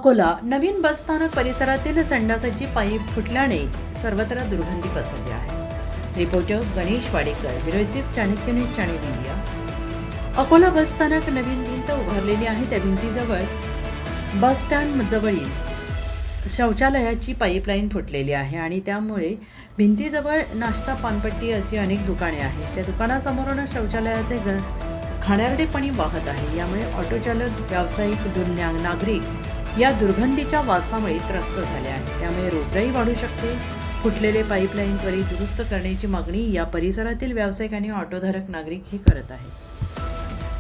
अकोला नवीन बसस्थानक परिसरातील संडासाची पाईप फुटल्याने सर्वत्र दुर्गंधी पसरली आहे. Reporter Ganesh Wadekar, bureau chief, Chanakya news, channel India. Akola बसस्थानक नवीन भिंत उभारलेली आहे. त्या भिंतीजवळ बसस्टँड जवळील शौचालयाची पाईपलाईन फुटलेली आहे आणि त्यामुळे भिंतीजवळ नाश्ता, पानपट्टी अशी अनेक दुकाने आहेत. त्या दुकानासमोरून शौचालयाचे घाणेरडे पाणी वाहत आहे. यामुळे ऑटोचालक, व्यावसायिक, नागरिक या दुर्गंधीच्या वासामुळे त्रस्त झाले आहेत. त्यामुळे रोगराई वाढू शकते. फुटलेले पाईपलाईन त्वरित दुरुस्त करण्याची मागणी या परिसरातील व्यावसायिक आणि ऑटोधारक नागरिक हे करत आहेत.